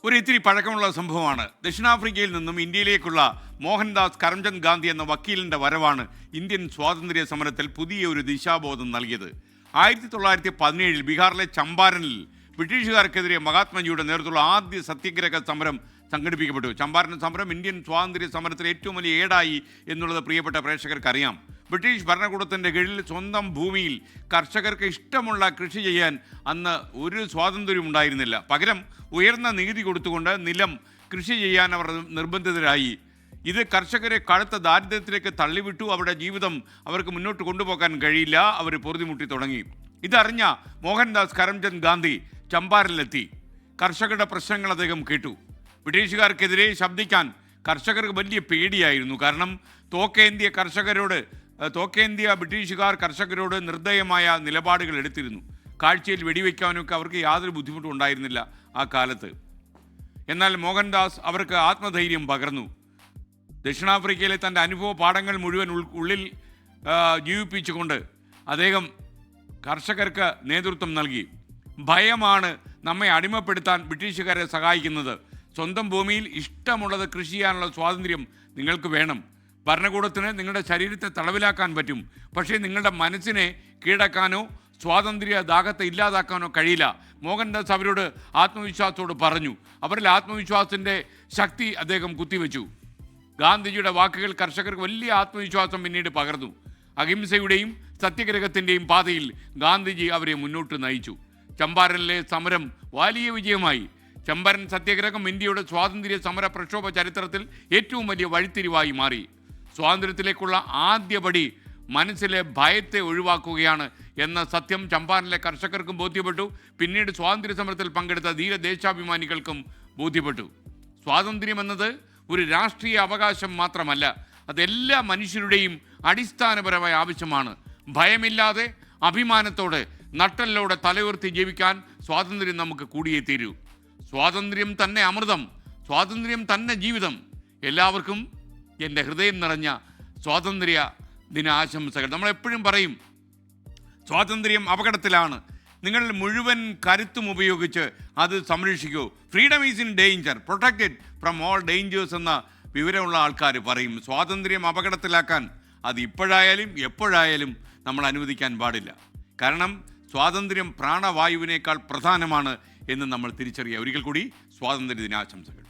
ഒരു ഇത്തിരി പഴക്കമുള്ള സംഭവമാണ്. ദക്ഷിണാഫ്രിക്കയിൽ നിന്നും ഇന്ത്യയിലേക്കുള്ള മോഹൻദാസ് കരംചന്ദ് ഗാന്ധി എന്ന വക്കീലിൻ്റെ വരവാണ് ഇന്ത്യൻ സ്വാതന്ത്ര്യ സമരത്തിൽ പുതിയ ഒരു ദിശാബോധം നൽകിയത്. 1917 ബീഹാറിലെ ചമ്പാരനിൽ ബ്രിട്ടീഷുകാർക്കെതിരെ മഹാത്മജിയുടെ നേതൃത്വമുള്ള ആദ്യ സത്യഗ്രഹ സമരം സംഘടിപ്പിക്കപ്പെട്ടു. ചമ്പാരൻ സമരം ഇന്ത്യൻ സ്വാതന്ത്ര്യ സമരത്തിൽ ഏറ്റവും വലിയ ഏടായി എന്നുള്ളത് പ്രിയപ്പെട്ട പ്രേക്ഷകർക്കറിയാം. ബ്രിട്ടീഷ് ഭരണകൂടത്തിൻ്റെ കീഴിൽ സ്വന്തം ഭൂമിയിൽ കർഷകർക്ക് ഇഷ്ടമുള്ള കൃഷി ചെയ്യാൻ അന്ന് ഒരു സ്വാതന്ത്ര്യം ഉണ്ടായിരുന്നില്ല. പകരം ഉയർന്ന നികുതി കൊടുത്തുകൊണ്ട് നിലം കൃഷി ചെയ്യാൻ അവർ നിർബന്ധിതരായി. ഇത് കർഷകരെ കടുത്ത ദാരിദ്ര്യത്തിലേക്ക് തള്ളിവിട്ടു. അവരുടെ ജീവിതം അവർക്ക് മുന്നോട്ട് കൊണ്ടുപോകാൻ കഴിയില്ല. അവർ പൊറുതിമുട്ടി തുടങ്ങി. ഇതറിഞ്ഞ മോഹൻദാസ് കരംചന്ദ് ഗാന്ധി ചമ്പാരനിലെത്തി. കർഷകരുടെ പ്രശ്നങ്ങൾ അദ്ദേഹം കേട്ടു. ബ്രിട്ടീഷുകാർക്കെതിരെ ശബ്ദിക്കാൻ കർഷകർക്ക് വലിയ പേടിയായിരുന്നു. കാരണം തോക്കേന്ത്യ ബ്രിട്ടീഷുകാർ കർഷകരോട് നിർദ്ദയമായ നിലപാടുകൾ എടുത്തിരുന്നു. കാഴ്ചയിൽ വെടിവെക്കാനൊക്കെ അവർക്ക് യാതൊരു ബുദ്ധിമുട്ടും ഉണ്ടായിരുന്നില്ല ആ കാലത്ത്. എന്നാൽ മോഹൻദാസ് അവർക്ക് ആത്മധൈര്യം പകർന്നു. ദക്ഷിണാഫ്രിക്കയിലെ തൻ്റെ അനുഭവ പാഠങ്ങൾ മുഴുവൻ ഉള്ളിൽ ജീവിപ്പിച്ചുകൊണ്ട് അദ്ദേഹം കർഷകർക്ക് നേതൃത്വം നൽകി. ഭയമാണ് നമ്മെ അടിമപ്പെടുത്താൻ ബ്രിട്ടീഷുകാരെ സഹായിക്കുന്നത്. സ്വന്തം ഭൂമിയിൽ ഇഷ്ടമുള്ളത് കൃഷി ചെയ്യാനുള്ള സ്വാതന്ത്ര്യം നിങ്ങൾക്ക് വേണം. ഭരണകൂടത്തിന് നിങ്ങളുടെ ശരീരത്തെ തടവിലാക്കാൻ പറ്റും, പക്ഷേ നിങ്ങളുടെ മനസ്സിനെ കീഴടക്കാനോ സ്വാതന്ത്ര്യ ദാഹത്തെ ഇല്ലാതാക്കാനോ കഴിയില്ല. മോഹൻദാസ് അവരോട് ആത്മവിശ്വാസത്തോട് പറഞ്ഞു. അവരിൽ ആത്മവിശ്വാസത്തിൻ്റെ ശക്തി അദ്ദേഹം കുത്തിവെച്ചു. ഗാന്ധിജിയുടെ വാക്കുകൾ കർഷകർക്ക് വലിയ ആത്മവിശ്വാസം പിന്നീട് പകർന്നു. അഹിംസയുടെയും സത്യഗ്രഹത്തിൻ്റെയും പാതയിൽ ഗാന്ധിജി അവരെ മുന്നോട്ട് നയിച്ചു. ചമ്പാരനിലെ സമരം വലിയ വിജയമായി. ചമ്പാരൻ സത്യഗ്രഹം ഇന്ത്യയുടെ സ്വാതന്ത്ര്യ സമര പ്രക്ഷോഭ ചരിത്രത്തിൽ ഏറ്റവും വലിയ വഴിത്തിരിവായി മാറി. സ്വാതന്ത്ര്യത്തിലേക്കുള്ള ആദ്യപടി മനസ്സിലെ ഭയത്തെ ഒഴിവാക്കുകയാണ് എന്ന സത്യം ചമ്പാരനിലെ കർഷകർക്കും ബോധ്യപ്പെട്ടു. പിന്നീട് സ്വാതന്ത്ര്യ സമരത്തിൽ പങ്കെടുത്ത ധീര ദേശാഭിമാനികൾക്കും ബോധ്യപ്പെട്ടു. സ്വാതന്ത്ര്യം എന്നത് ഒരു രാഷ്ട്രീയ അവകാശം മാത്രമല്ല, അതെല്ലാ മനുഷ്യരുടെയും അടിസ്ഥാനപരമായ ആവശ്യമാണ്. ഭയമില്ലാതെ അഭിമാനത്തോടെ നട്ടലോടെ തലയുയർത്തി ജീവിക്കാൻ സ്വാതന്ത്ര്യം നമുക്ക് കൂടിയേ തീരൂ. സ്വാതന്ത്ര്യം തന്നെ അമൃതം, സ്വാതന്ത്ര്യം തന്നെ ജീവിതം. എല്ലാവർക്കും എൻ്റെ ഹൃദയം നിറഞ്ഞ സ്വാതന്ത്ര്യ ദിനാശംസകൾ. നമ്മളെപ്പോഴും പറയും സ്വാതന്ത്ര്യം അപകടത്തിലാണ്. നിങ്ങൾ മുഴുവൻ കരുത്തും ഉപയോഗിച്ച് അത് സംരക്ഷിക്കൂ. Freedom is in danger, protected from all dangers എന്ന വിവരമുള്ള ആൾക്കാർ പറയും. സ്വാതന്ത്ര്യം അപകടത്തിലാക്കാൻ അത് ഇപ്പോഴായാലും എപ്പോഴായാലും നമ്മൾ അനുവദിക്കാൻ പാടില്ല. കാരണം സ്വാതന്ത്ര്യം പ്രാണവായുവിനേക്കാൾ പ്രധാനമാണ് എന്ന് നമ്മൾ തിരിച്ചറിയുക. ഒരിക്കൽ കൂടി സ്വാതന്ത്ര്യ ദിനാശംസകൾ.